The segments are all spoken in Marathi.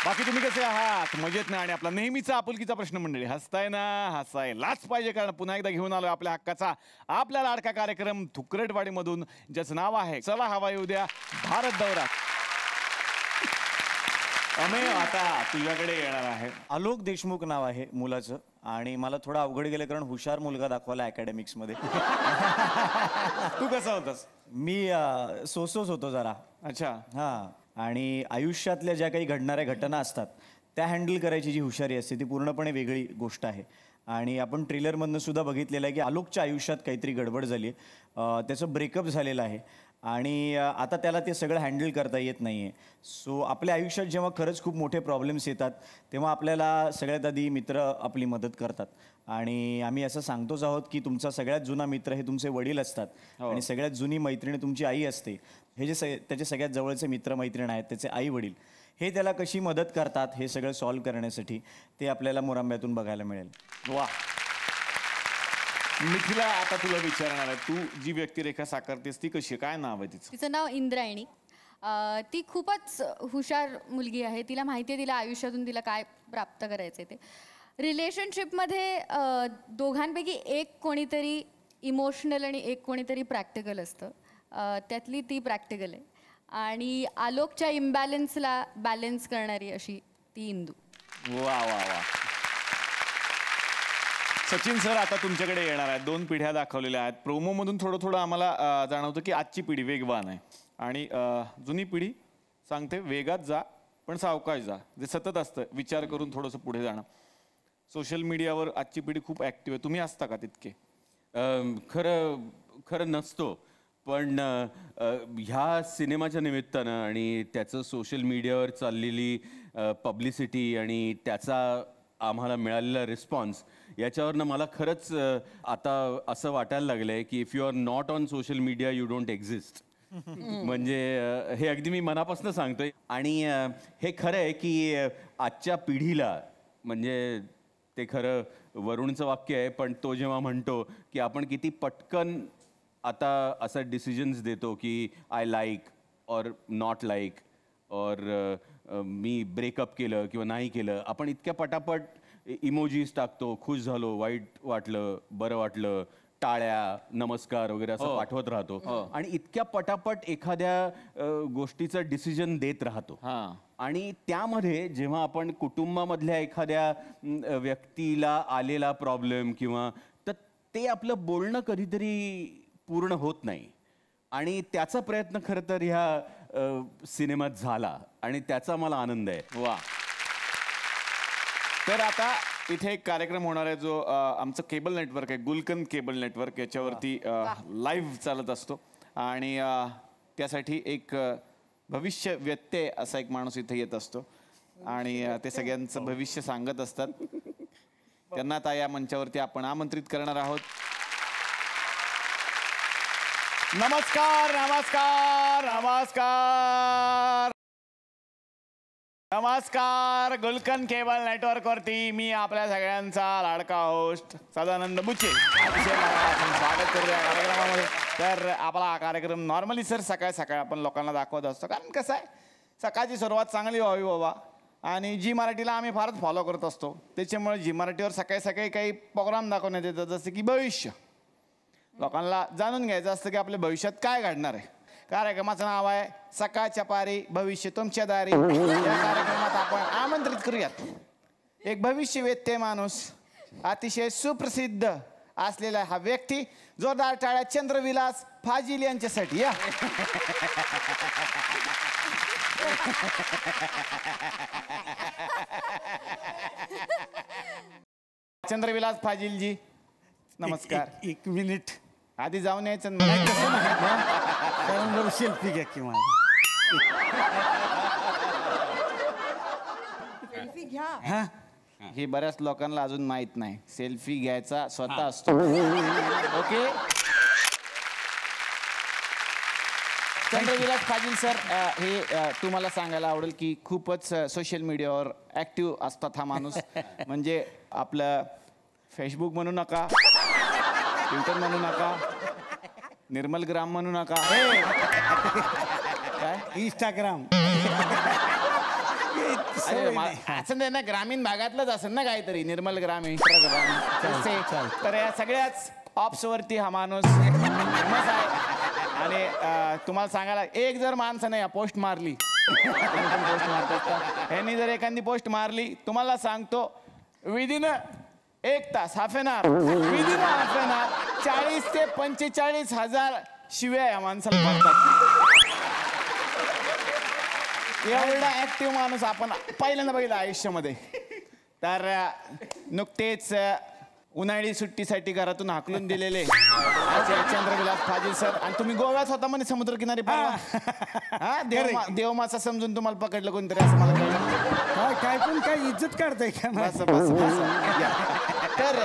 बाकी तुम्ही कसे आहात? मजेत ना? आणि आपला नेहमीचा आपुलकीचा प्रश्न मंडळी, हसताय ना? हसायलाच पाहिजे, कारण पुन्हा एकदा घेऊन आलोय आपल्या हक्काचा आपला लाडका कार्यक्रम थुकरटवाडीमधून, ज्याचं नाव आहे चला हवा येऊ द्या भारत दौरा. अमेय, आता तुझ्याकडे येणार आहे. आलोक देशमुख नाव आहे मुलाचं, आणि मला थोडं अवघड गेलं कारण हुशार मुलगा दाखवला अकॅडमिक्स मध्ये. तू कसा होतास? मी सोसोस होतो जरा. अच्छा. हां. आणि आयुष्यातल्या ज्या काही घडणाऱ्या घटना असतात त्या हँडल करायची जी हुशारी असते ती पूर्णपणे वेगळी गोष्ट आहे. आणि आपण ट्रेलरमधनं सुद्धा बघितलेलं आहे की आलोकच्या आयुष्यात काहीतरी गडबड झाली आहे, त्याचं ब्रेकअप झालेलं आहे आणि आता त्याला ते सगळं हँडल करता येत नाही आहे. सो आपल्या आयुष्यात जेव्हा खरंच खूप मोठे प्रॉब्लेम्स येतात तेव्हा आपल्याला सगळ्यात आधी मित्र आपली मदत करतात. आणि आम्ही असं सांगतोच आहोत की तुमचा सगळ्यात जुना मित्र हे तुमचे वडील असतात आणि सगळ्यात जुनी मैत्रिणी तुमची आई असते. हे जे त्याचे सगळ्यात जवळचे मित्रमैत्रीण आहेत त्याचे आई वडील हे त्याला कशी मदत करतात हे सगळं सॉल्व्ह करण्यासाठी ते आपल्याला मोरांब्यातून बघायला मिळेल. वा. मिथिला, आता तुला विचारणार आहे, तू जी व्यक्तिरेखा साकारतेस ती कशी, काय नाव आहे तिचं? तिचं नाव इंद्रायणी. ती खूपच हुशार मुलगी आहे. तिला माहिती आहे तिला आयुष्यातून तिला काय प्राप्त करायचं आहे ते. रिलेशनशिपमध्ये दोघांपैकी एक कोणीतरी इमोशनल आणि एक कोणीतरी प्रॅक्टिकल असतं. त्यातली ती प्रॅक्टिकल आहे आणि आलोकच्या इम्बॅलन्सला बॅलन्स करणारी अशी ती इंदू. वा वा वा. सचिन सर, आता तुमच्याकडे येणार आहेत. 2 पिढ्या दाखवलेल्या आहेत. प्रोमोमधून थोडं जाणवतं की आजची पिढी वेगवान आहे आणि जुनी पिढी सांगते वेगात जा पण सावकाश जा, जे सतत असतं विचार करून थोडंसं पुढे जाणं. सोशल मीडियावर आजची पिढी खूप ॲक्टिव्ह आहे. तुम्ही असता का तितके? खरं नसतो, पण ह्या सिनेमाच्या निमित्तानं आणि त्याचं सोशल मीडियावर चाललेली पब्लिसिटी आणि त्याचा आम्हाला मिळालेला रिस्पॉन्स याच्यावरनं मला खरंच आता असं वाटायला लागलं आहे की if you are not on social media you don't exist. म्हणजे हे अगदी मी मनापासून सांगतोय. आणि हे खरं आहे की आजच्या पिढीला, म्हणजे ते खरं वरुणचं वाक्य आहे, पण तो जेव्हा म्हणतो की आपण किती पटकन आता असा डिसिजन्स देतो की I like or not like और मी ब्रेकअप केलं किंवा नाही केलं, आपण इतक्या पटापट इमोजीज टाकतो, खुश झालो, वाईट वाटलं, बरं वाटलं, टाळ्या, नमस्कार वगैरे असं पाठवत राहतो आणि इतक्या पटापट एखाद्या गोष्टीचं डिसिजन देत राहतो. आणि त्यामध्ये जेव्हा आपण कुटुंबामधल्या एखाद्या व्यक्तीला आलेला प्रॉब्लेम किंवा तर ते आपलं बोलणं कधीतरी पूर्ण होत नाही आणि त्याचा प्रयत्न खरं तर ह्या सिनेमात झाला आणि त्याचा मला आनंद आहे. वा. तर आता इथे एक कार्यक्रम होणार आहे जो आमचं केबल नेटवर्क आहे, गुलकंद केबल नेटवर्क, याच्यावरती लाईव्ह चालत असतो आणि त्यासाठी एक भविष्य व्यत्यय असा एक माणूस इथे येत असतो आणि ते सगळ्यांचं भविष्य सांगत असतात. त्यांना आता या मंचावरती आपण आमंत्रित करणार आहोत. नमस्कार नमस्कार नमस्कार नमस्कार. गुलकंद केबल नेटवर्क वरती मी आपल्या सगळ्यांचा लाडका होस्ट सदानंद बुचे स्वागत करतो या कार्यक्रमामध्ये. तर आपला हा कार्यक्रम नॉर्मली सर सकाळी सकाळी आपण लोकांना दाखवत असतो, कारण कसं आहे सकाळची सुरुवात चांगली व्हावी बाबा. आणि जी मराठीला आम्ही फारच फॉलो करत असतो, त्याच्यामुळे जी मराठीवर सकाळी सकाळी काही प्रोग्राम दाखवण्यात येतात, जसं की भविष्य. लोकांना जाणून घ्यायचं असतं की आपल्या भविष्यात काय घडणार आहे. कार्यक्रमाचं नाव आहे सकाळच्या पारी भविष्य तुमच्या दारी. या कार्यक्रमात आपण आमंत्रित करूयात एक भविष्यवेत्ते माणूस, अतिशय सुप्रसिद्ध असलेला हा व्यक्ती. जोरदार टाळ्या चंद्रविलास फाजील यांच्यासाठी. या चंद्रविलास फाजीलजी नमस्कार. एक मिनिट आधी जाऊन यायचं. सेल्फी घ्या किंवा सेल्फी घ्या. हे बऱ्याच लोकांना अजून माहित नाही, सेल्फी घ्यायचा स्वतः असतो. ओके. चंद्रविलास फाजील सर, हे तुम्हाला सांगायला आवडेल की खूपच सोशल मीडियावर ऍक्टिव्ह असतात हा माणूस. म्हणजे आपलं फेसबुक म्हणू नका, ट्विटर म्हणू नका, निर्मल ग्राम म्हणू नका, इंस्टाग्राम अरे, असं नाही ना, ग्रामीण भागातलंच असेल ना काहीतरी, निर्मल ग्रामीण तसे. तर या सगळ्याच ऑप्स वरती हा माणूस फेमस आहे. आणि तुम्हाला सांगायला, एक जर माणसाने या पोस्ट मारली, पोस्ट मारतात का, ह्यांनी जर एखादी पोस्ट मारली, तुम्हाला सांगतो विदिन 1 तास, half an hour, within half an hour 40 ते 45,000 शिव्या या माणसाला पडतात. एवढा ऍक्टिव्ह माणूस आपण पहिल्यांदा बघितला आयुष्यामध्ये. तर नुकतेच उन्हाळी सुट्टीसाठी घरातून हाकलून दिलेले चंद्रविलास फाजील सर. आणि तुम्ही गोव्यात होता म्हणे समुद्रकिनारी हा देवमासा समजून तुम्हाला पकडलं कोणतरी, असं मला कळलं. काय पण काय इज्जत काढताय का बस, बस, बस. या. तर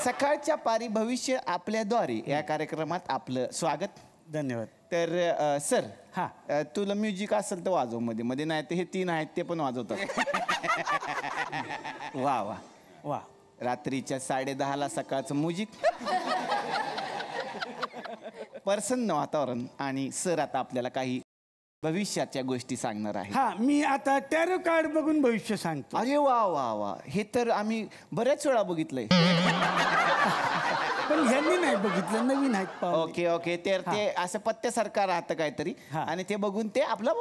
सकाळच्या पारी भविष्य आपल्याद्वारे या कार्यक्रमात आपलं स्वागत. धन्यवाद. तर सर, हा. तुला म्युझिक असेल तर वाजव, मध्ये मध्ये नाही तर हे 3 आहेत ते पण वाजवतात. वा वा वा. रात्रीच्या 10:30 सकाळचं म्युझिक, प्रसन्न वातावरण. आणि सर आता आपल्याला काही भविष्याच्या गोष्टी सांगणार आहे. हा, मी आता टॅरो कार्ड बघून भविष्य सांगतो. अरे वा वा वा, हे तर आम्ही बऱ्याच वेळा बघितलंय. पण ह्यांनी नाही बघितलं, नवीन आहेत पाहुणे. Okay okay. तर ते असं पत्त्यासारखं राहतं काहीतरी, हा. आणि ते बघून ते आपलं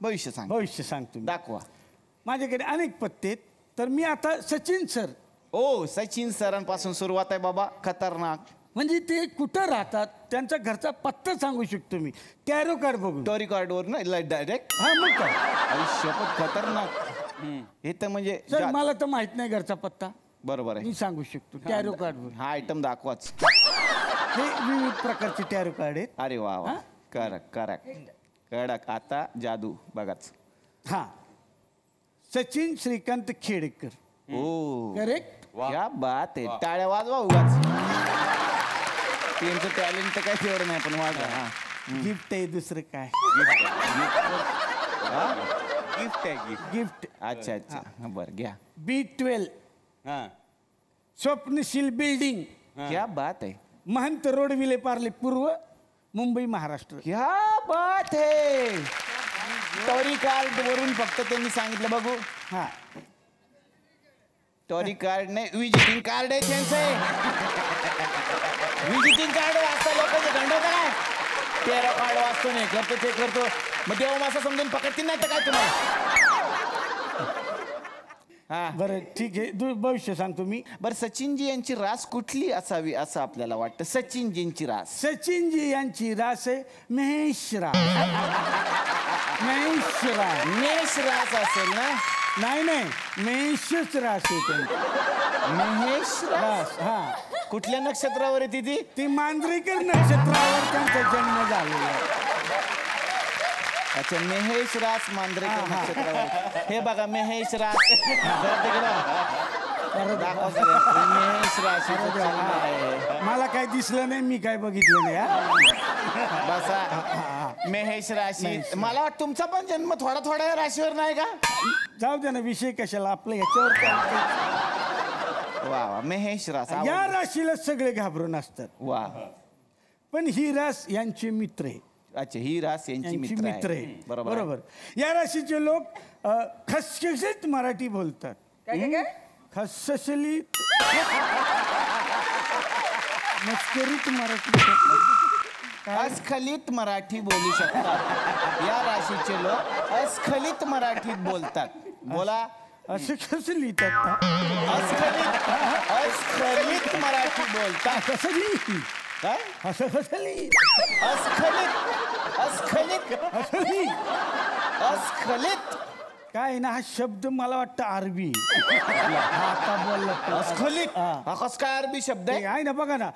भविष्य सांग, भविष्य सांगतो मी. दाखवा. माझ्याकडे अनेक पत्ते आहेत. तर मी आता सचिन सर, ओ सचिन सरांपासून सुरुवात आहे बाबा. खतरनाक. म्हणजे ते कुठं राहतात त्यांचा घरचा पत्ता सांगू शकतो मी टॅरो कार्ड बघून. टोरी कार्डवर ना डायरेक्ट. हा, मग काय आयुष्यपत खतरनाक. हे तर म्हणजे सर, मला तर माहित नाही घरचा पत्ता, बरोबर आहे. मी सांगू शकतो टॅरो कार्डवर. हा आयटम दाखवाच. हे विविध प्रकारचे टॅरो कार्ड आहेत. अरे वा वा, करक करक कडक. आता जादू बघाच. हा, सचिन श्रीकांत खेडेकर. ओ करेक्ट. क्या बात आहे. टाळ्या वाजवा उगाच. त्यांचं टॅलेंट तर काय तेवढं नाही, पण वाजवा. हा, गिफ्ट आहे, दुसरं काय. गिफ्ट आहे गिफ्ट. गिफ्ट. अच्छा अच्छा, बरं घ्या. B12 स्वप्नशील building. क्या बात आहे. महंत रोड विले पार्ले पूर्व, मुंबई महाराष्ट्र. क्या बात आहे. टोरी कार्ड वरून फक्त त्यांनी सांगितलं बघू. हा, टोरी कार्ड नाही, विजिटिंग कार्ड आहे त्यांचे. विजिटिंग कार्ड वाचता लोकांचे गंड काय. तेरा कार्ड वाचतो, नाही करतो, ते करतो. मग देव मासा समजून पकडतील नाही तर काय तुम्हाला. हा, बरं ठीक आहे. भविष्य सांगतो मी. बरं सचिनजी यांची रास कुठली असावी असं आपल्याला वाटतं. सचिनजींची रास. सचिनजी यांची रास आहे महेश रास. महेश रास. मेष रास असेल ना. नाही नाही, महेशच रास आहे त्यांची. महेश रास. रास. हा, कुठल्या नक्षत्रावर आहे ती. ती मांजरेकर नक्षत्रावर त्यांचा जन्म झालेला आहे. अच्छा, महेश रास मांजरेकर नक्षत्रावर. हे बघा महेश रास. महेश राशी आहे. मला काय दिसलं नाही, मी काय बघितलं नाही. हा, बसा. महेश राशी. मला वाटतं तुमचा पण जन्म थोडा थोडा या राशीवर नाही का. जाऊ दे ना, विषय कशाला आपलं ह्याच्यावर काय. वा वा, महेश रास. या राशीला सगळे घाबरून असतात, वा. पण ही रास यांचे मित्र आहे. अच्छा, ही रास यांची मित्र आहे. बरोबर. बरोबर. या राशीचे लोक खसखशीत मराठी बोलतात. खसखशीत मस्करीत मराठी. अस्खलित मराठी बोलू शकतात. या राशीचे लोक अस्खलित मराठीत बोलतात. बोला. असं कसं लिहितात. अस्खलित मराठी बोलतात. कसं लिहि. काय. असं कसं लिहि. अस्खलित. अस्खलित. असं लिहि. अस्खलित. काय ना, हा शब्द मला वाटतं अरबी. आता बोलला अस्खलित. हा कस काय अरबी शब्द आहे. आहे ना, बघा ना.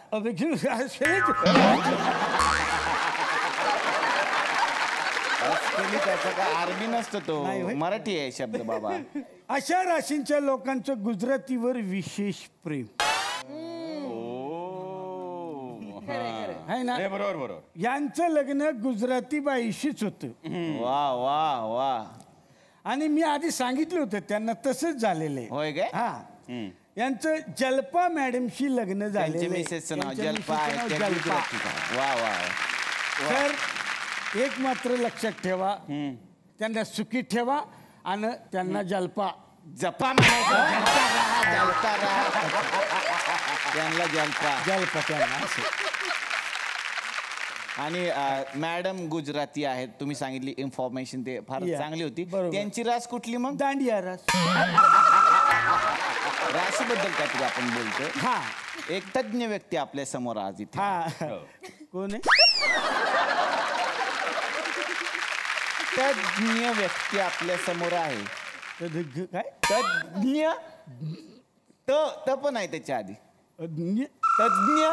त्याचा काय अरबी नसतो तो, नाही होय. मराठी आहे शब्द बाबा. अशा राशींच्या लोकांचं गुजरातीवर विशेष प्रेम आहे ना. बरोबर बरोबर. यांचं लग्न गुजराती बाईशीच होतं. वा वा वा. आणि मी आधी सांगितलं होतं त्यांना, तसंच झालेलं आहे. होय काय. हा, यांचं जल्पा मॅडमशी लग्न त्यांच्या झालेलं आहे. मिसेसचं नाव त्यांच्या जल्पा मिसेसचं आहे. नाव त्या जल्पा. गुजरातीत आहे. वा वा. तर एक मात्र लक्षात ठेवा, त्यांना सुखी ठेवा आणि त्यांना जलपा. जपा म्हणायचं जलता राहा, जलता राहा. त्यांना जलपा. जलपा त्यांना असं. आणि मॅडम गुजराती आहेत, तुम्ही सांगितली इन्फॉर्मेशन ते फार Yeah, चांगली होती. बरोबर. त्यांची रास कुठली मग? दांडिया रस. राशीबद्दल काहीतरी आपण बोलतोय. हा एक तज्ञ व्यक्ती आपल्या समोर आज इथे. हा कोण आहे? तज्ञ व्यक्ती आपल्या समोर आहे. काय तज्ञ त पण आहे त्याच्या आधी. अज्ञ? तज्ञ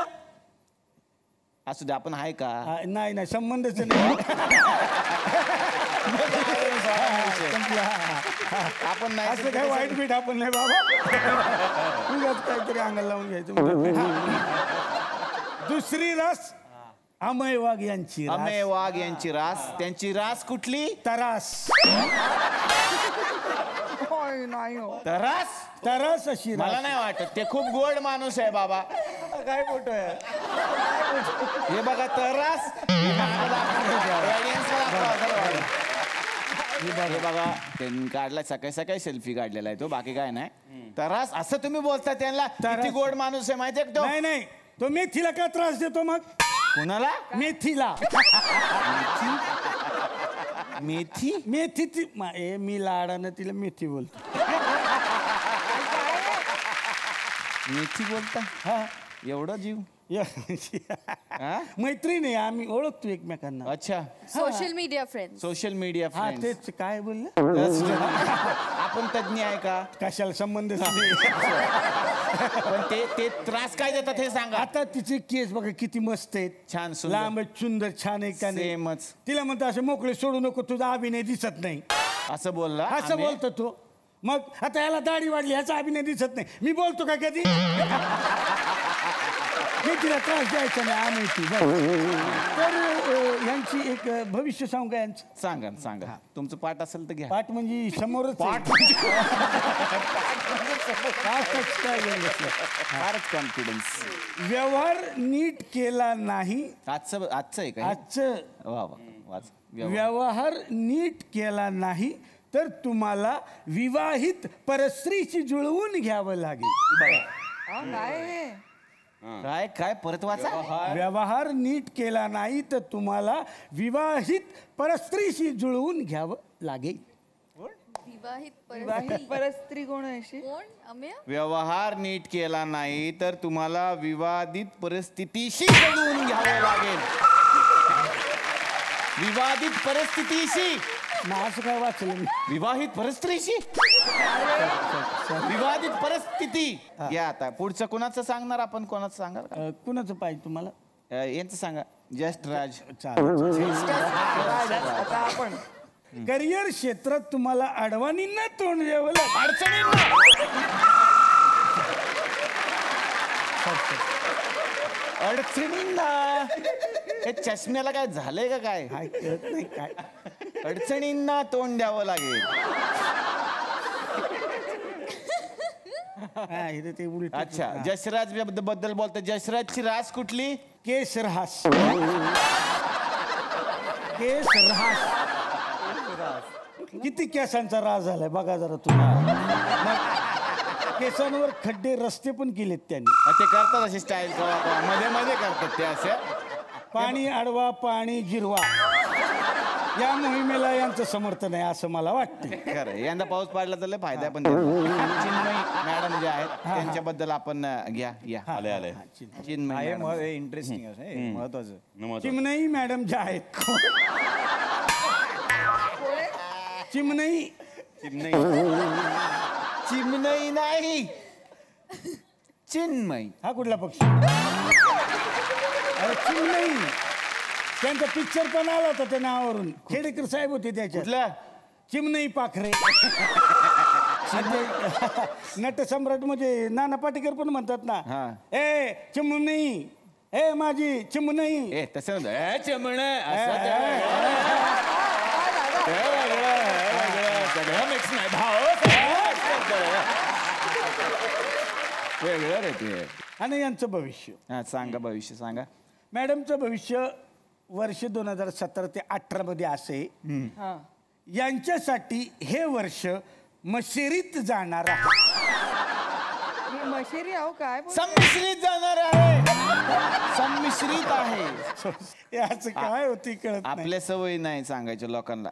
असू दे, आपण आहे का? नाही नाही संबंधच नाही. आपण नाही असं काय वाईट बीट आपण नाही बाबा. उगाच काहीतरी अंगाला लावून घ्यायचं. हा. दुसरी रस अमय वाघ यांची रास. अमेय वाघ यांची रास. त्यांची रास कुठली? तरास. तरास. तरास अशी मला रास. नाही वाटत, ते खूप गोड माणूस आहे बाबा. काय फोटो आहे? हे बघा तरास. हे बघा त्यांनी काढला, सकाळी सकाळी सेल्फी काढलेला आहे तो, बाकी काय नाही. तरास असं तुम्ही बोलता त्यांना? किती गोड माणूस आहे माहितीये का तो? नाही नाही तो मेथीला का त्रास देतो मग? कुणाला? मेथीला. मेथी. मेथी मी लाडानं तिला मेथी बोलतो. मेथी बोलता? हा एवढं जीव. हा? मैत्रीण आहे, आम्ही ओळखतो एकमेकांना. अच्छा. Social media friends. Social media हा फ्रेंड्स. तेच काय बोलले. आपण तज्ञ आहे का? कशाला संबंधच नाही. पण ते त्रास काय देतात हे सांगा. आता तिचे केस बघा किती मस्त आहेत. छान सुंदर. लांब आहेत, सुंदर छान आहे का नाही? सेमच. तिला म्हणतो असं मोकळे सोडू नको, तुझा अभिनय दिसत नाही. असं बोलला असं आम्ही? बोलतो तो. मग आता याला दाढी वाढली, ह्याचा अभिनय दिसत नाही. मी बोलतो का कधी? मी तिला त्रास द्यायचा नाही, आणायची बस. तर यांची एक भविष्य सांगू का यांचं? सांगा ना, सांगा. तुमचं पाठ असेल तर घ्या. पाठ म्हणजे समोरच आहे. पाठ म्हणजे पाठच काय झालं? फारच कॉन्फिडन्स. व्यवहार नीट केला नाही. आजचं आहे का? आजचं वा वा वाच. व्यवहार नीट केला नाही तर तुम्हाला विवाहित परस्त्रीशी जुळवून घ्यावं लागेल. काय काय परत वाचा. व्यवहार नीट केला नाही तर तुम्हाला विवाहित परस्त्रीशी जुळवून घ्यावं लागेल. विवाहित परस्त्री कोण आहे अशी? कोण? अमेय? व्यवहार नीट केला नाही तर तुम्हाला विवादित परिस्थितीशी जुळवून घ्यावे लागेल. विवादित परिस्थितीशी. मग असं काय वाचलं मी? विवाहित परिस्थितीशी. विवादित परिस्थिती. या आता पुढचं कोणाचं सांगणार आपण? कोणाचं सांगाल का? कुणाचं पाहिजे तुम्हाला? यांचं सांगा. जस्ट राज. आता आपण करिअर क्षेत्रात तुम्हाला अडवाणींना तोंड द्यावं लागेल. अडचणींना. हे चष्म्याला काय झालंय का काय? काय कळत नाही काय. अडचणींना तोंड द्यावं लागेल. हा, हे ते उलट. अच्छा. जसराज बद्दल बोलतो. जसराजची रास कुठली? केस रहास. केस रहास. किती केसांचा रास झालाय बघा जरा तुम्ही. केसांवर खड्डे रस्ते पण केलेत त्यांनी. ते करतात अशी स्टाईल मध्ये मध्ये करतात ते असे. पाणी अडवा पाणी जिरवा या मोहिमेला यांचं समर्थन आहे असं मला वाटतं. खरं. यंदा पाऊस पडला तर लय फायदा आहे. पण चिन्मयी मॅडम जे आहेत त्यांच्याबद्दल आपण घ्या. या आले आले. चिन्मयी मॅडम. इंटरेस्टिंग महत्वाचं. चिमनई मॅडम ज्या आहेत. चिमनई. चिमनई नाही, चिन्मयी. हा कुठला पक्ष? अरे चिमनई. त्यांचा पिक्चर पण आला होता त्या नावावरून. खेडेकर साहेब होते त्याच्यात. कुठलं? चिमनई पाखरे. नटसम्राट म्हणजे नाना पाटेकर पण म्हणतात ना. ए चिमनई, ए माझी चिमनई. ए तसं चिमण सगळं मिक्स नाही भाऊ. वेगळं रे ते. आणि यांचं भविष्य. हा सांगा. भविष्य सांगा. मॅडमचं भविष्य वर्ष 2017 ते 2018 मध्ये असे यांच्यासाठी हे वर्ष मशेरीत जाणार आहे. मी मशेरी आहो काय बोल- संमिश्रित जाणार आहे. संमिश्रित आहे. याचं काय होती कळत नाही. आपल्या सवयी नाही सांगायच्या लोकांना.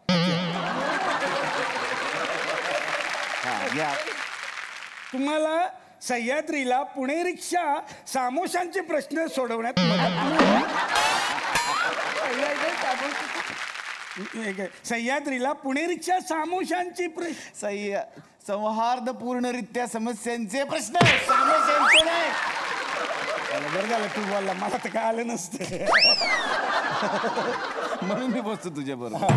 हा, घ्या. तुम्हाला सह्याद्रीला पुणे रिक्षा सामोशांचे प्रश्न सोडवण्यात मदत सह्याद्रीला पुणे रिक्षा सामोशांची प्रश्न सौहार्दपूर्णरित्या समस्यांचे प्रश्न समस्यांचे नाही. बरं झालं तू बोलला, मला तर काय आलं नसतं. म्हणून मी बसतो तुझ्या बरोबर.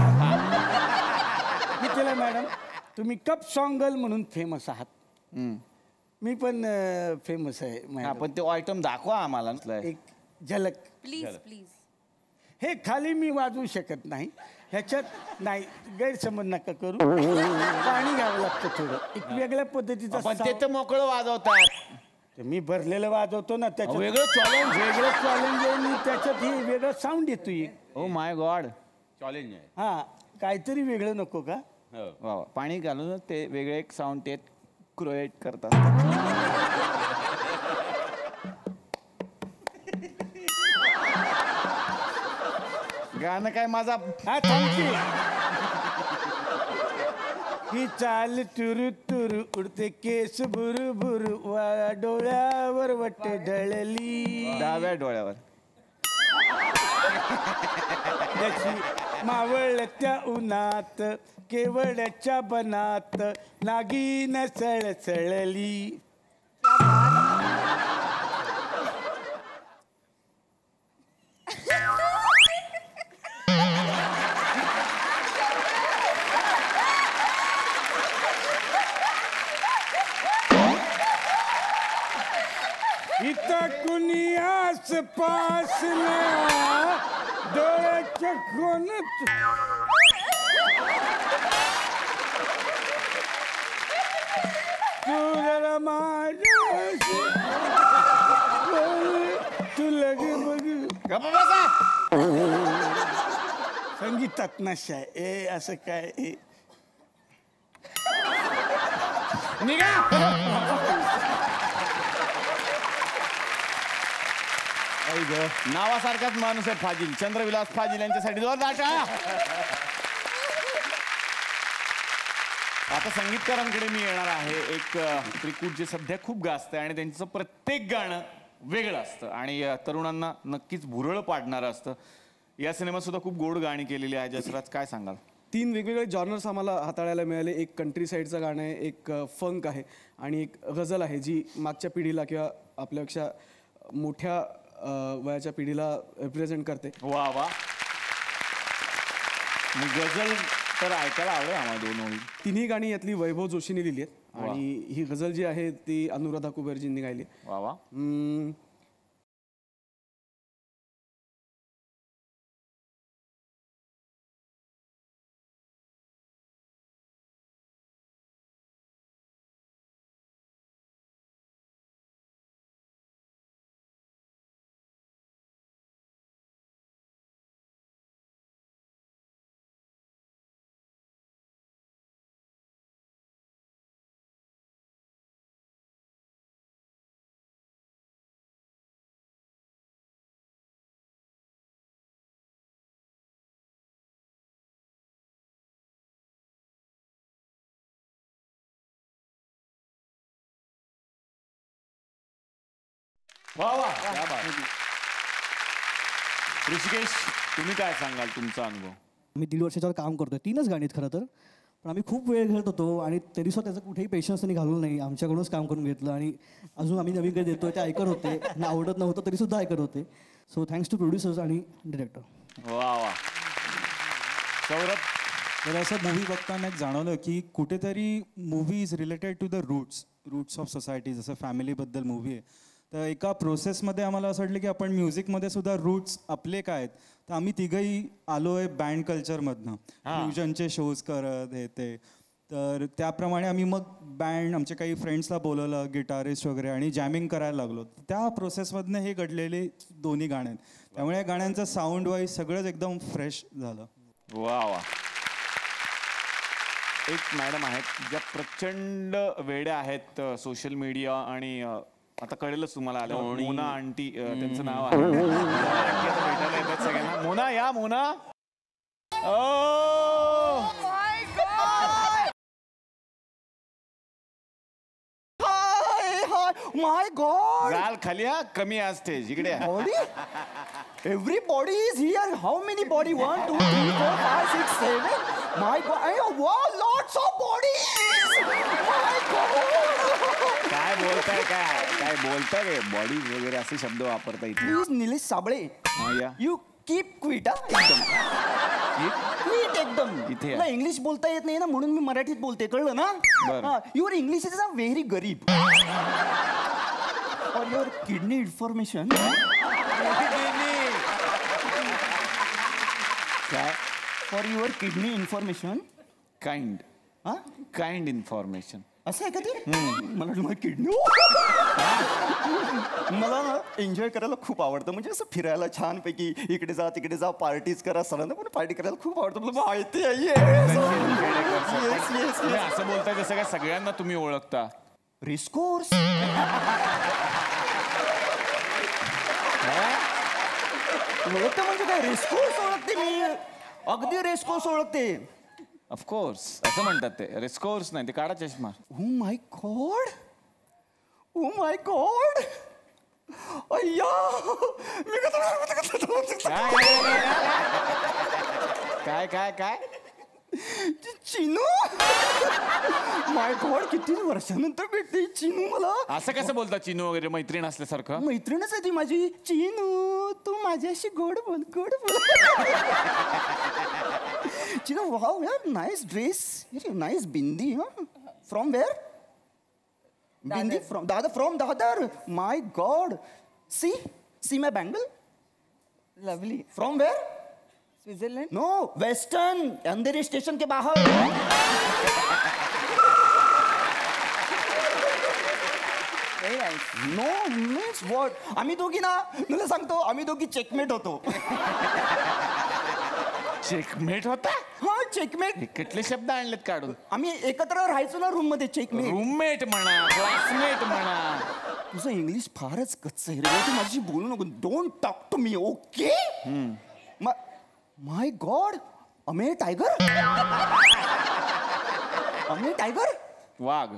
मी केलं मॅडम, तुम्ही कप सॉंग गर्ल म्हणून फेमस आहात. मी पण फेमस आहे मॅडम. आपण ते आयटम दाखवा आम्हाला. एक झलक. Please please. हे खाली मी वाजवू शकत नाही, ह्याच्यात नाही, गैरसमज नका करू. पाणी घ्यावं लागतं थोडं, एक वेगळ्या पद्धतीचं पण ते sound. तर मोकळं वाजवतात. ते मी भरलेलं वाजवतो ना, त्याच्यात वेगळं चॅलेंज. वेगळं चॅलेंज आहे. मी त्याच्यात ही वेगळं साऊंड येतोय. Oh my God. चॅलेंज आहे. हा, काहीतरी वेगळं नको का? हो. वा वा. पाणी घालून ते वेगळे एक साऊंड ते क्रिएट करतात. गाणं काय माझा. हा, थांबते. ही चाल तुरु तुरु उडते केस बुरु बुरु, डोळ्यावर वट ढळली. डाव्या डोळ्यावर. त्याची मावळत्या उन्हात केवळच्या बनात नागिन सळसळली. इथं कुणी आसपास ना, डोळ्याच्या कोणच तू जरा माझ्याशी बोल, तू लगे बघ. गप्प बसा. संगीतात नशा आहे. ए असं काय ए. निघा. नावासारखाच माणूस आहे फाजील. चंद्रविलास फाजील यांच्यासाठी जोरदार टाळ्या. आता संगीतकारांकडे मी येणार आहे. एक त्रिकूट जे सध्या खूप गाजतंय आणि त्यांचं प्रत्येक गाणं वेगळं असतं आणि तरुणांना नक्कीच भुरळ पाडणारं असतं. या सिनेमात सुद्धा खूप गोड गाणी केलेली आहे. जसराज, काय सांगाल? 3 वेगवेगळे जॉनर्स आम्हाला हाताळायला मिळाले. एक कंट्री साईडचं गाणं आहे, एक फंक आहे आणि एक गझल आहे, जी मागच्या पिढीला किंवा आपल्यापेक्षा मोठ्या वयाच्या पिढीला रिप्रेझेंट करते. वा वा. गझल तर ऐकायला आवडेल आम्हाला. 2 ओळी. तिन्ही गाणी यातली वैभव जोशीने लिहिली आहेत आणि ही गझल जी आहे ती अनुराधा कुबेरजींनी गायली. वा वा. वा वा. ऋषिकेश, तुम्ही काय सांगाल तुमचा अनुभव? मी 1.5 वर्षाच्यावर काम करतोय. 3च गाणी आहेत खरं तर, पण आम्ही खूप वेळ घालत होतो आणि तरी सुद्धा त्याचं कुठेही पेशन्स त्यांनी घालवलं नाही. आमच्याकडूनच काम करून घेतलं आणि अजून आम्ही नवीन काही देतोय ते ऐकत होते. ना आवडत नव्हतं तरी सुद्धा ऐकत होते. सो थँक्स टू प्रोड्युसर्स आणि डिरेक्टर. वा वा. सौरभ, तर असं मूवी बघताना एक जाणवलं की कुठेतरी movie is related to the roots of society. जसं फॅमिलीबद्दल मूवी आहे, तर एका प्रोसेसमध्ये आम्हाला असं वाटलं की आपण म्युझिकमध्ये सुद्धा रूट्स आपले काय आहेत. तर आम्ही तिघही आलोय बँड कल्चरमधनं, फ्युजनचे शोज करत हे ते. तर त्याप्रमाणे आम्ही मग बँड आमचे काही फ्रेंड्सला बोलवलं, गिटारिस्ट वगैरे, आणि जॅमिंग करायला लागलो. त्या प्रोसेसमधनं हे घडलेले 2 गाणे आहेत. त्यामुळे या गाण्यांचं साऊंड वाईज सगळंच एकदम फ्रेश झालं. वा वा. एक मॅडम आहेत ज्या प्रचंड वेड्या आहेत सोशल मीडिया आणि आता कळेलच तुम्हाला आलं मोना आंटी त्यांचं नाव आहे आंटी आता भेटायला येतात सगळ्यांना. मोना या मोना. माय गॉड. गाल खाली हा, कमी आज स्टेज इकडे आहे. Body everybody is here. How many body? 1 2 3 4 5 6 7. My God. Wow, lots of bodies. My God. काय बोलताय काय बोलताय काय बॉडी वगैरे असे शब्द वापरता इथे. प्लीज निलेश साबळे, या. You keep quit. क्विट एकदम. इथे या. तुला इंग्लिश बोलता येत नाही ना, म्हणून मी मराठीत बोलते, कळलं बरं. ना? Your English is a very गरीब. और युअर किडनी इन्फॉर्मेशन. काय for your kidney information. Kind information. असं आहे का ते? मला वाटलं किडनी. मला ना एन्जॉय करायला खूप आवडतं, म्हणजे असं फिरायला छानपैकी इकडे जा तिकडे जा, पार्टीज करा. सरांना पण पार्टी करायला खूप आवडतं. मला माहिती आहे. तुम्ही असं बोलताय जसं काय सगळ्यांना तुम्ही ओळखता. रेसकोर्स. ओळखतं म्हणजे काय? रेसकोर्स ओळखते मी. अगदी रेसकोर्स ओळखते. ऑफकोर्स असं म्हणतात ते. रेस्कोर्स नाही ते काढा चष्मा. Oh my God. Oh my God. अय्या मी काय चिनू. माय गॉड, किती वर्षानंतर भेटते चिनू मला. असं कसं बोलता चिनू वगैरे मैत्रीण असल्यासारखं? मैत्रीणच आहे ती माझी. चिनू तू माझ्याशी गोड बोल गोड बोल. चिनू वाव यार, nice dress, nice bindi. From where? Bindi from Dadar. My god. See my bangle. Lovely. From where? Switzerland. No, western, Andheri station के बाहर. Very nice. No means what? आम्ही दोघी ना, तुला सांगतो, आम्ही दोघी चेकमेट होतो. चेकमेट होता? हा, चेकमेट. हे कुठले शब्द आणलेत काढून? आम्ही एकत्र राहायचो ना रूम मध्ये. चेकमेट. रूममेट म्हणा, क्लासमेट म्हणा. तुझं इंग्लिश फारच कच्चं आहे रे. तू माझी बोलू नको. Don't talk to me, okay? My god. अमे टायगर. अमे टायगर. वाघ.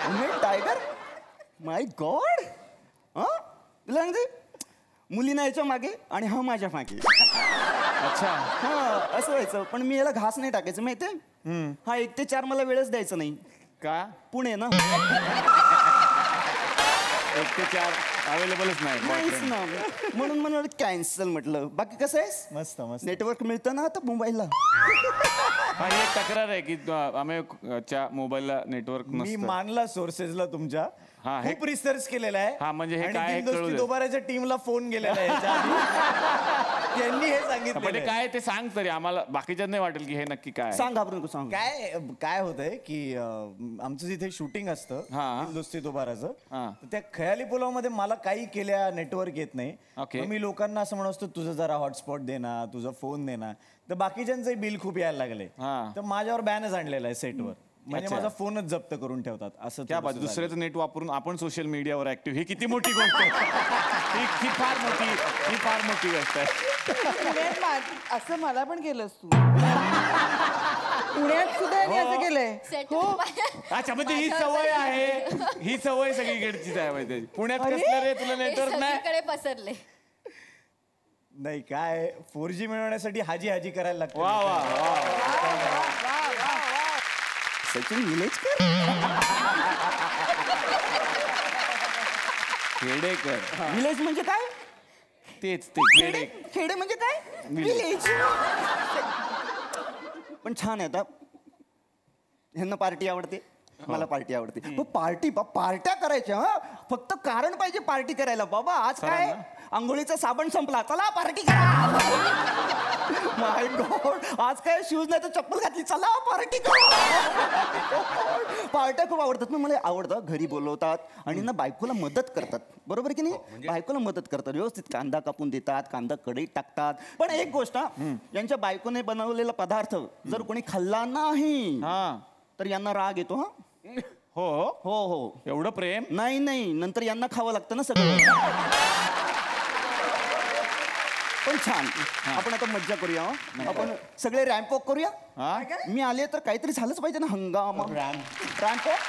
अमे टायगर. माय गॉड. हा, तुला सांगते, मुलीना याच्या मागे आणि हा माझ्या मागे. अच्छा. हा, असं व्हायचं. पण मी याला घास नाही टाकायचं, माहितीये? हा 1 ते 4 मला वेळच द्यायचा नाही. का? पुणे ना. 1 ते 4 अवेलेबलच नाहीच नाही. ना, म्हणून मला कॅन्सल म्हटलं. बाकी कसं आहेस? मस्त मस्त. नेटवर्क मिळतं ना आता मोबाईलला? ही एक तक्रार आहे की आम्हीच्या मोबाईलला नेटवर्क मी नसतं. मानला सोर्सेसला तुमच्या. हा, हे- खूप रिसर्च केलेला आहे. हा, म्हणजे हे आणि काय हे दिलदोस्ती कळू दे. दोबाराच्या टीमला फोन केलेला आहे याच्या आधी. त्यांनी हे पण सांगितलं. ते काय ते सांग तरी आम्हाला, बाकीच्यात नाही वाटेल की हे नक्की काय आहे. सांग आपण सांग. काय होतंय की आमचं जिथे शूटिंग असतं हा. दिलदोस्ती दोबाराचं, हा. तर त्या खयाली पुलाव मध्ये मला काही केल्या नेटवर्क येत नाही. ओके. मग मी लोकांना असं म्हणत असतो, तुझं जरा हॉटस्पॉट दे ना, तुझा फोन दे ना. तर बाकीच्यांचंही बिल खूप यायला लागले. हा. तर माझ्यावर बॅनच आणलेला आहे सेटवर. म्हणजे अच्छा. माझा फोनच जप्त करून ठेवतात. असं त्या थोडंसं झालं. दुसऱ्याचं नेट वापरून आपण सोशल मीडियावर ऍक्टिव्ह, ही किती मोठी गोष्ट आहे. ही फार मोठी गोष्ट आहे. असं मला पण केलंस तू. पुण्यात सुद्धा यांनी असं केलंय. अच्छा, म्हणजे ही सवय आहे. ही सवय सगळीकडचीच आहे माहिती. पुण्यात कसलं रे तुला नेटवर्क नाही? सगळीकडे पसरले. नाही काय 4G मिळवण्यासाठी हाजी करायला लागतं. वा वा वा. सचिन विलेजकर. खेडेकर. विलेज म्हणजे काय? तेच ते खेडे. खेडे म्हणजे काय? विलेज. पण छान आहे. आता ह्यांना पार्टी आवडते, मला पार्टी आवडते. पार्ट्या करायच्या. हा, फक्त कारण पाहिजे पार्टी करायला. बाबा आज काय आंघोळीचा साबण संपला, चला पार्टी करा. माय माय गॉड, आज काय शूज नाही तर चप्पल घातली, चला पार्टी पार्ट्या खूप आवडतात ना मला. आवडतं, घरी बोलवतात आणि ना बायकोला मदत करतात, बरोबर की नाही? बायकोला मदत करतात, व्यवस्थित कांदा कापून देतात, कांदा कढईत टाकतात. पण एक गोष्ट, यांच्या बायकोने बनवलेला पदार्थ जर कोणी खाल्ला नाही तर यांना राग येतो. हो हो हो, एवढं प्रेम? नाही नाही, नंतर यांना खावं लागतं ना सगळं. पण छान, आपण आता मज्जा करूया. आपण सगळे रॅम्प वॉक करूया. मी आले तर काहीतरी झालंच पाहिजे ना. हंगामा ramp walk.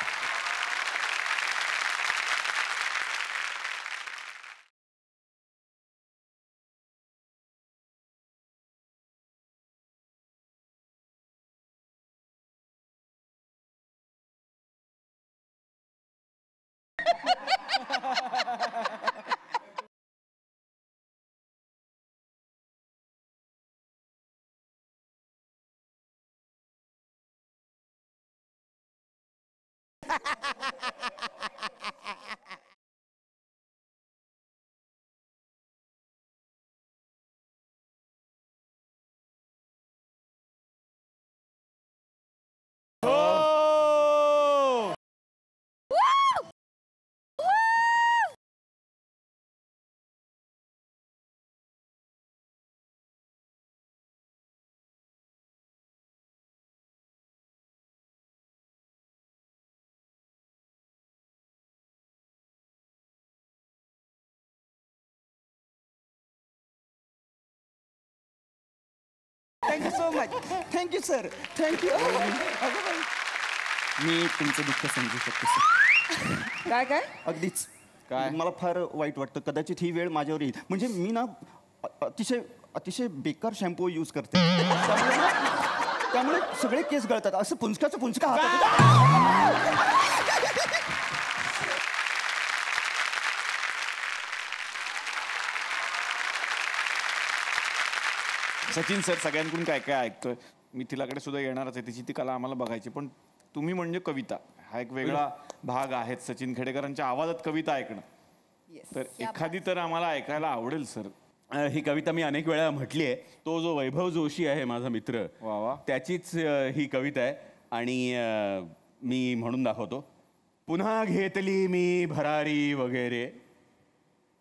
Thank you so much. Thank you sir, thank you. मी तुमचं दुःख समजू शकतो सर. काय काय अगदीच. काय मला फार वाईट वाटतं, कदाचित ही वेळ माझ्यावर येईल. म्हणजे मी ना अतिशय अतिशय बेकार शॅम्पू यूज करते, त्यामुळे सगळे केस गळतात. असं पुंचकाचं पुंचका हातात. सचिन सर, सगळ्यांकडून काय काय ऐकतोय. मी तिलाकडे सुद्धा येणारच आहे, तिची ती कला आम्हाला बघायची. पण तुम्ही म्हणजे कविता हा एक वेगळा भाग आहे. सचिन खेडेकरांच्या आवाजात कविता ऐकणं, तर एखादी तर आम्हाला ऐकायला आवडेल सर. ही कविता मी अनेक वेळा म्हटली आहे. तो जो वैभव जोशी आहे माझा मित्र, वा वा, त्याचीच ही कविता आहे आणि मी म्हणून दाखवतो. पुन्हा घेतली मी भरारी वगैरे,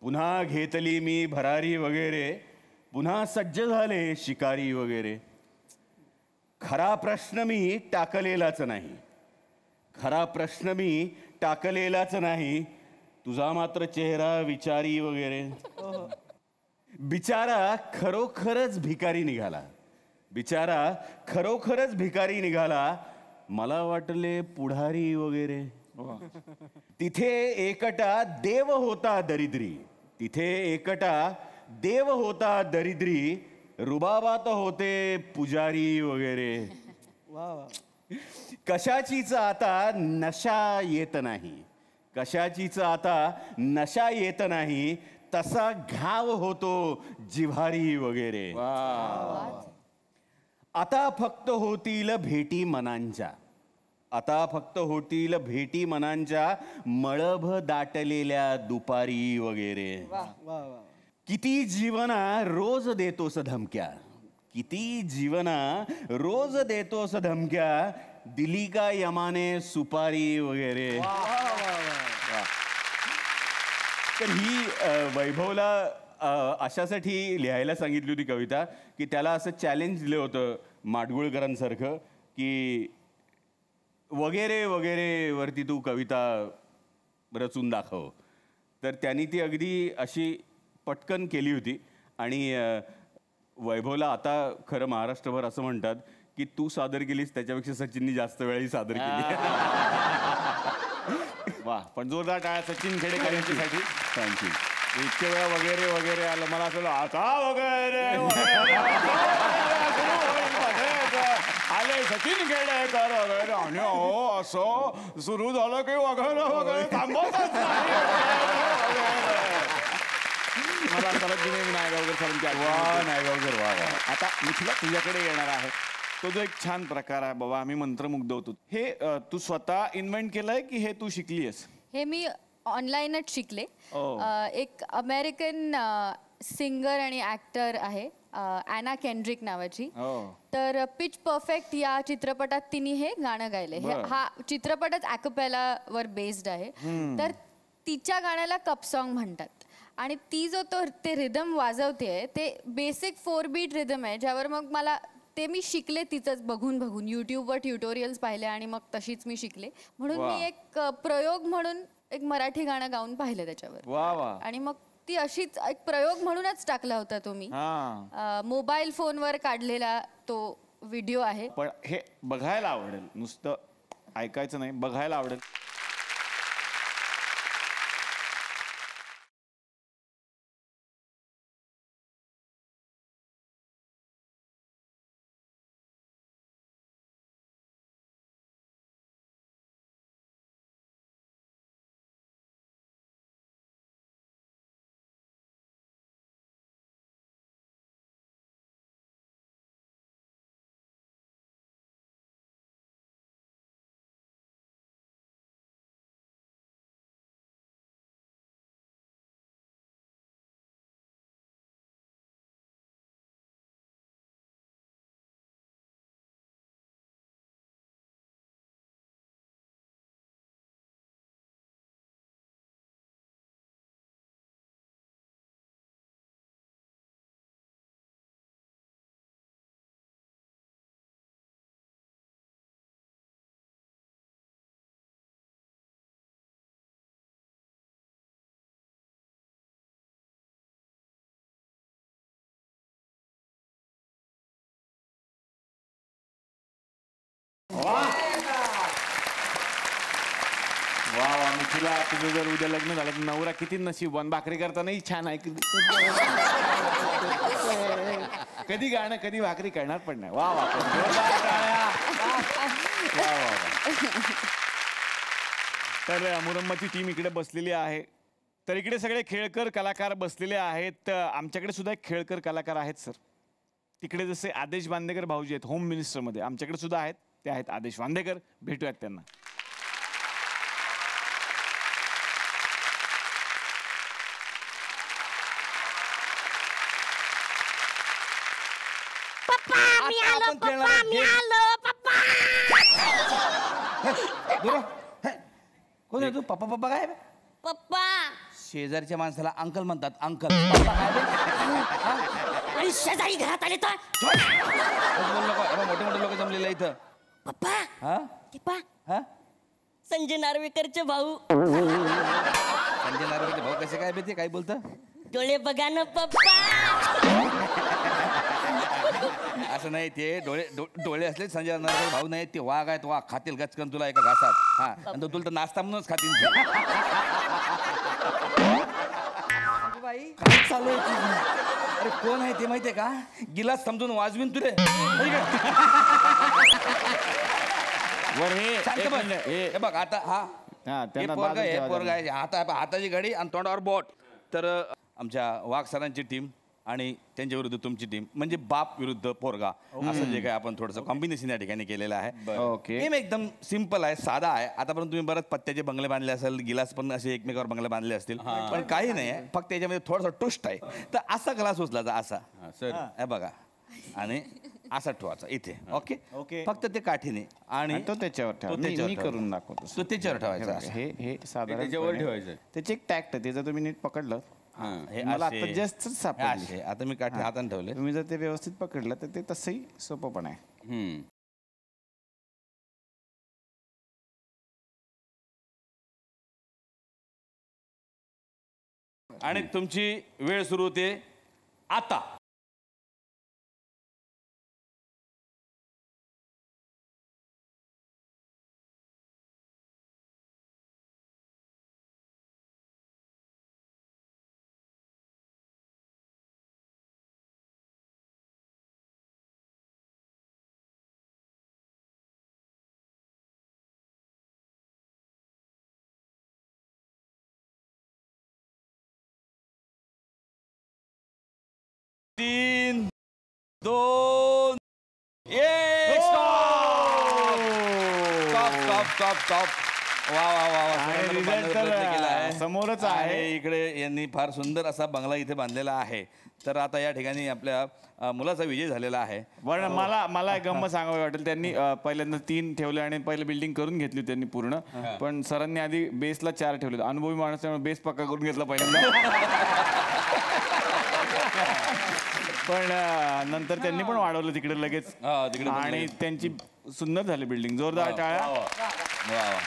पुन्हा घेतली मी भरारी वगैरे, पुन्हा सज्ज झाले शिकारी वगैरे. खरा प्रश्न मी टाकलेलाच नाही, खरा प्रश्न मी टाकलेलाच नाही, तुझा मात्र चेहरा विचारी वगैरे. बिचारा खरोखरच भिकारी निघाला, बिचारा खरोखरच भिकारी निघाला, मला वाटले पुढारी वगैरे. तिथे एकटा देव होता दरिद्री, तिथे एकटा देव होता दरिद्री, रुबाबात होते पुजारी वगैरे. कशाचीच आता नशा येत नाही, कशाचीच आता नशा येत नाही, तसा घाव होतो जिव्हारी वगैरे. आता फक्त होतील भेटी मनांच्या, आता फक्त होतील भेटी मनांच्या, मळभ दाटलेल्या दुपारी वगैरे. किती जीवना रोज देतोस धमक्या, किती जीवना रोज देतोस धमक्या, दिली का यमाने सुपारी वगैरे. तर ही वैभवला अशासाठी लिहायला सांगितली होती कविता की त्याला असं चॅलेंज दिलं होतं माडगुळकरांसारखं की वगैरे वगैरे वरती तू कविता रचून दाखव. तर त्यांनी ती अगदी अशी पटकन केली होती. आणि वैभवला आता खरं महाराष्ट्रभर असं म्हणतात की तू सादर केलीस त्याच्यापेक्षा सचिननी जास्त वेळाही सादर केली. वा, पण जोरदार टाळ्या सचिन खेडेकर यांच्यासाठी. थँक्यू. इतके वेळा वगैरे वगैरे आलं, मला असं आता वगैरे आले सचिन खेडेकर वगैरे, आणि हो असं सुरू झालं की वगैरे वगैरे थांबवतच नाही. मला सरत नायगावकर सरांची वा नायगावकर वा वा. आता मिथिला तुझ्याकडे येणार आहे. तो जो एक छान प्रकार आहे बाबा, आम्ही मंत्रमुग्ध होतो. हे तू स्वतः इन्व्हेंट केलंय की हे तू शिकलीयस? हे मी ऑनलाईनच शिकले. एक अमेरिकन सिंगर आणि ॲक्टर आहे ॲना केंड्रिक नावाची. हो. तर पिच परफेक्ट या चित्रपटात तिने हे गाणं गायलंय. हा चित्रपटच ॲकोपेलावर बेस्ड आहे. तर तिच्या गाण्याला कप सॉन्ग म्हणतात. आणि ती जो ते रिदम वाजवते ते बेसिक 4 बीट रिदम आहे, ज्यावर मग मला ते मी शिकले तिचंच बघून यूट्यूबवर ट्युटोरियल्स पाहिले आणि मग तशीच मी शिकले. म्हणून मी एक प्रयोग म्हणून एक मराठी गाणं गाऊन पाहिलं त्याच्यावर. वा वा. आणि मग ती अशीच एक प्रयोग म्हणूनच टाकला होता तो मी. मोबाईल फोनवर काढलेला तो व्हिडिओ आहे. पण हे बघायला आवडेल, नुसतं ऐकायचं नाही, बघायला आवडेल. वा वा. मी तुला, तुझं जर उद्या लग्न झालं तर नवरा किती नशीबवान, भाकरी करतानाही छान ऐक. कधी गाणं कधी भाकरी करणार पण नाही. वा वा. वा वा. तर मुरम्माची टीम इकडे बसलेली आहे. तर इकडे सगळे खेळकर कलाकार बसलेले आहेत. आमच्याकडे सुद्धा एक खेळकर कलाकार आहेत सर. तिकडे जसे आदेश बांदेकर भाऊजी आहेत होम मिनिस्टरमध्ये, आमच्याकडे सुद्धा आहेत. ते आहेत आदेश बांदेकर. भेटूयात त्यांना. कोण आहे तू? पप्पा पप्पा काय? पप्पा. शेजारच्या माणसाला अंकल म्हणतात. अंकल आणि शेजारी घरात आले तर मोठे मोठे लोक जमलेले इथं. पप्पा. हा पप्पा. हा संजय नार्वेकरचे भाऊ. संजय नार्वेकरचे भाऊ कसे काय बेते? काय बोलतं? डोळे बघा ना पप्पा. असं नाही, ते डोळे असले संजय नार्वेकर भाऊ नाही, ते वाघ आहेत. वाघ खातील गचकन तुला एका घासात. हा आणि तुला तर नाश्ता म्हणूनच खातील. काय चालू आहे तुझं? अरे कोण आहे ते माहितीये का? गिलास समजून वाजवीन तुले. हे बघ आता. पोरगा आहे, हाताची घडी आणि तोंडावर बोट. तर आमच्या वाघ सरांची टीम आणि त्यांच्या विरुद्ध तुमची टीम, म्हणजे बाप विरुद्ध पोरगा, असं जे काय आपण थोडंसं कॉम्बिनेशन या ठिकाणी केलेलं आहे. ओके. गेम एकदम सिम्पल आहे, साधा आहे. आतापर्यंत तुम्ही बरंच पत्त्याचे बंगले बांधले असेल, गिलास पण असे एकमेकावर बंगले बांधले असतील, पण काही नाही आहे. फक्त याच्यामध्ये थोडासा ट्विस्ट आहे. तर असा ग्लास उचलायचा, असा हे बघा, आणि असा ठेवायचा इथे. Okay okay. फक्त ते काठीने आणि तो त्याच्यावर ठेवा. मी करून दाखवतो. तो त्याच्यावर ठेवायचा. हे साधारण त्याच्यावर ठेवायचं. त्याचे एक टॅक्ट आहे, ते जर तुम्ही नीट पकडलं, हे मला असे- आता जस्ट सापडले. आता मी काठी हाताने ठेवले. तुम्ही जर ते व्यवस्थित पकडलं तर ते तसंही सोपं पण आहे. आणि तुमची वेळ सुरू होते आता. तीन, दोन, एक. Stop stop stop stop. वा वा वा वा आणि सरांना result बांधण्याचा तर, प्रयत्न केला आहे. समोरच आहे. आणि इकडे यांनी फार सुंदर असा बंगला इथे बांधलेला आहे. तर आता या ठिकाणी आपल्या मुलाचा विजय झालेला आहे. पण मला एक गंमत सांगावी वाटेल. त्यांनी पहिल्यांदा 3 ठेवले आणि पहिलं बिल्डिंग करून घेतली त्यांनी पूर्ण. पण सरांनी आधी बेसला 4 ठेवले. अनुभवी माणूस त्यामुळे बेस पक्का करून घेतला पहिल्यांदा. पण नंतर त्यांनी पण वाढवलं तिकडे लगेच. तिकडे पण आणि त्यांची सुंदर झाली बिल्डिंग. जोरदार टाळ्या. वा वा.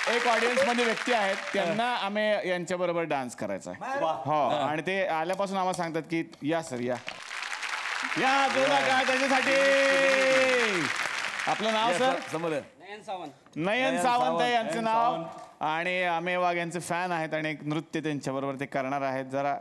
एक ऑडियन्स मध्ये व्यक्ती आहेत, त्यांना आम्ही यांच्या बरोबर डान्स करायचा आहे. हो, आणि ते आल्यापासून आम्हाला सांगतात की या सर या जोरदार टाळ्या त्यांच्यासाठी. आपलं नाव सर? समोर नयन सावंत आहे यांचं नाव. आणि आम्ही वाघ यांचे फॅन आहेत आणि एक नृत्य त्यांच्या बरोबर ते करणार आहेत. जरा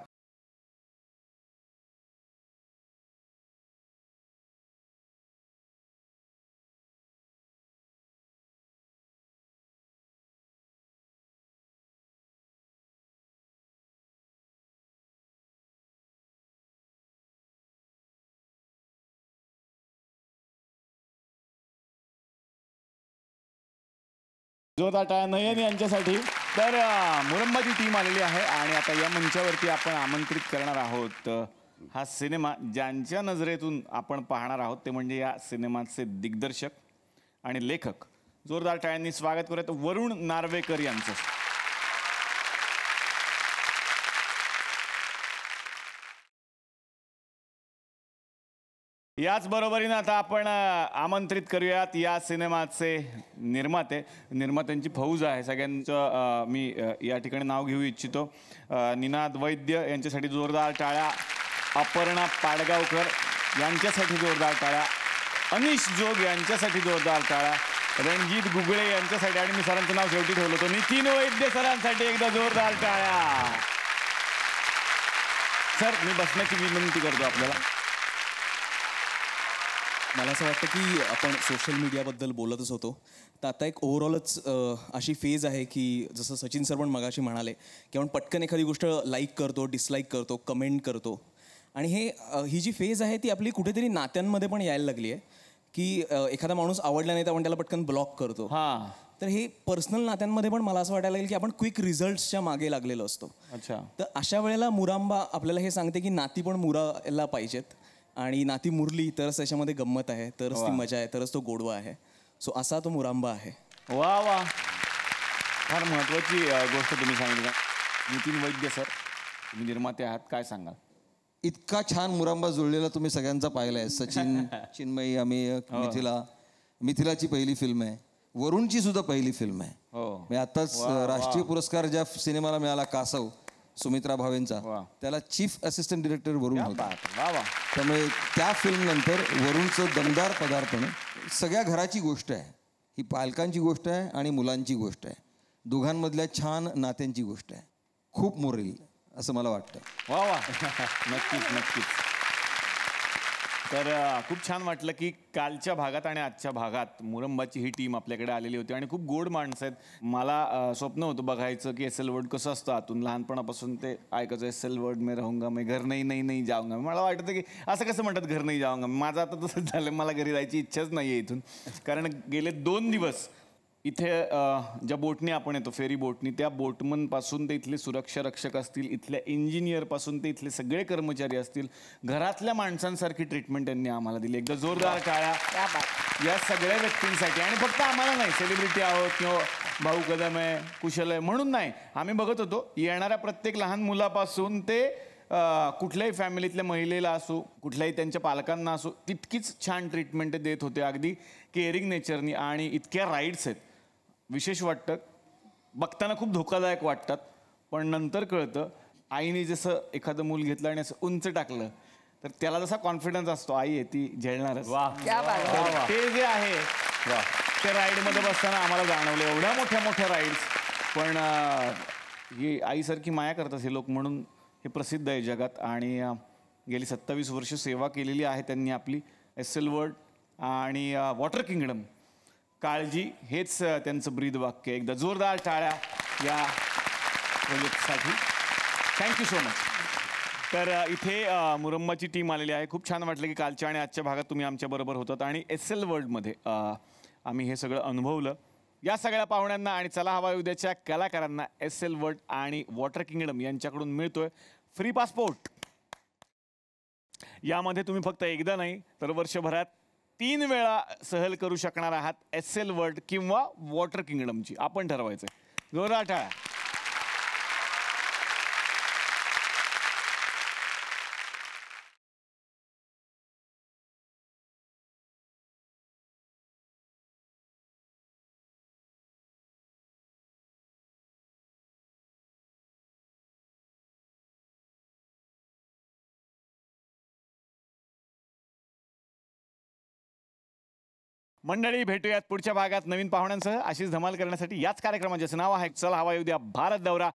जोरदार टाळ्या नयन यांच्यासाठी. तर मुरंबाची टीम आलेली आहे आणि आता या मंचावरती आपण आमंत्रित करणार आहोत. हा सिनेमा ज्यांच्या नजरेतून आपण पाहणार आहोत ते म्हणजे या सिनेमाचे दिग्दर्शक आणि लेखक. जोरदार टाळ्यांनी स्वागत करूयात वरुण नार्वेकर यांचं. याच बरोबरीनं आता आपण आमंत्रित करूयात या सिनेमाचे निर्मात्यांची फौज आहे. सगळ्यांचं मी या ठिकाणी नाव घेऊ इच्छितो. निनाद वैद्य यांच्यासाठी जोरदार टाळ्या. अपर्णा पाडगावकर यांच्यासाठी जोरदार टाळ्या. अनिश जोग यांच्यासाठी जोरदार टाळ्या. रणजित गुगळे यांच्यासाठी, आणि मी सरांचं नाव शेवटी ठेवलं होतं, नितीन वैद्य सरांसाठी एकदा जोरदार टाळ्या. सर मी बसण्याची विनंती करतो आपल्याला. मला असं वाटतं की आपण सोशल मीडियाबद्दल बोलतच होतो, तर आता एक ओव्हरऑलच अशी फेज आहे की जसं सचिन सर पण मगाशी म्हणाले की आपण पटकन एखादी गोष्ट लाईक करतो, डिसलाईक करतो, कमेंट करतो. आणि ही जी फेज आहे ती आपली कुठेतरी नात्यांमध्ये पण यायला लागली आहे की एखादा माणूस आवडला नाही तर आपण त्याला पटकन ब्लॉक करतो. तर हे पर्सनल नात्यांमध्ये पण मला असं वाटायला लागेल की आपण क्विक रिझल्ट्सच्या मागे लागलेलो असतो. अच्छा. तर अशा वेळेला मुरांबा आपल्याला हे सांगते की नाती पण मुरायला पाहिजेत, आणि नाती मुरली तरच त्याच्यामध्ये गंमत आहे, तरच ती मजा आहे, तरच तो गोडवा आहे. सो असा तो मुरांबा आहे. वा वा, फार महत्वाची गोष्ट तुम्ही सांगितली. नितीन वैद्य सर, तुम्ही निर्माते आहात, काय सांगाल? इतका छान मुरांबा जुळलेला तुम्ही सगळ्यांचा पाहिलाय. सचिन, चिन्मयी, आम्ही, मिथिलाची पहिली फिल्म आहे, वरुणची सुद्धा पहिली फिल्म आहे. मी आताच राष्ट्रीय पुरस्कार ज्या सिनेमाला मिळाला कासव, सुमित्रा भावेंचा, त्याला चीफ असिस्टंट डिरेक्टर वरुण होता. त्यामुळे त्या फिल्म नंतर वरुणचं दमदार पदार्पण सगळ्या घराची गोष्ट आहे. ही पालकांची गोष्ट आहे आणि मुलांची गोष्ट आहे. दोघांमधल्या छान नात्यांची गोष्ट आहे. खूप मोरेल असं मला वाटतं. वा वा, नक्कीच नक्कीच. तर खूप छान वाटलं की कालच्या भागात आणि आजच्या भागात मुरंबाची ही टीम आपल्याकडे आलेली होती आणि खूप गोड माणसं आहेत. मला स्वप्न होतं बघायचं की एस एल वर्ड कसं असतं आतून. लहानपणापासून ते ऐकायचं, एस एल वर्ड में रहूंगा, मैं घर नहीं जाऊंगा. मला वाटतं की असं कसं म्हणतात घर नाही जाऊंगा. माझं आता तसंच झालं, मला घरी जायची इच्छाच नाही आहे इथून. कारण गेले 2 दिवस इथे ज्या बोटनी आपण येतो, फेरी बोटनी, त्या बोटमनपासून ते इथले सुरक्षा रक्षक असतील, इथल्या इंजिनियरपासून ते इथले सगळे कर्मचारी असतील, घरातल्या माणसांसारखी ट्रीटमेंट त्यांनी आम्हाला दिली. एकदा जोरदार टाळ्या या सगळ्या व्यक्तींसाठी. आणि फक्त आम्हाला नाही, सेलिब्रिटी आहोत किंवा भाऊ कदम आहे, कुशल आहे म्हणून नाही, आम्ही बघत होतो येणाऱ्या प्रत्येक लहान मुलापासून ते कुठल्याही फॅमिलीतल्या महिलेला असो, कुठल्याही त्यांच्या पालकांना असो, तितकीच छान ट्रीटमेंट देत होते, अगदी केअरिंग नेचरनी. आणि इतक्या राईड्स आहेत, विशेष वाटतं, बघताना खूप धोकादायक वाटतात, पण नंतर कळतं आईने जसं एखादं मूल घेतलं आणि असं उंच टाकलं तर त्याला जसा कॉन्फिडन्स असतो, आई आहे ती झेलणारच. ते जे आहे ते राईडमध्ये बसताना आम्हाला जाणवलं. एवढ्या मोठ्या मोठ्या राईड्स, पण ही आईसारखी माया करतात हे लोक, म्हणून हे प्रसिद्ध आहे जगात. आणि गेली 27 वर्ष सेवा केलेली आहे त्यांनी आपली. एस एल वर्ल्ड आणि वॉटर किंगडम, काळजी हेच त्यांचं ब्रीद वाक्य. एकदा जोरदार टाळ्या या प्रोजेक्टसाठी. Thank you so much. तर इथे मुरंबाची टीम आलेली आहे. खूप छान वाटलं की कालच्या आणि आजच्या भागात तुम्ही आमच्याबरोबर होतात आणि एस एल वर्ल्डमध्ये आम्ही हे सगळं अनुभवलं. या सगळ्या पाहुण्यांना आणि चला हवा उद्याच्या कलाकारांना SL वर्ल्ड आणि वॉटर किंगडम यांच्याकडून मिळतोय फ्री पासपोर्ट. यामध्ये तुम्ही फक्त एकदा नाही तर वर्षभरात 3 वेळा सहल करू शकणार आहात SL वर्ल्ड किंवा वॉटर किंगडमची. आपण ठरवायचंय. जोरदार टाळ्या. मंडळी, भेटूयात पुढच्या भागात नवीन पाहुण्यांसह. अशीच धमाल करण्यासाठी याच कार्यक्रमाचे नाव आहे चल हवा येऊ द्या भारत दौरा.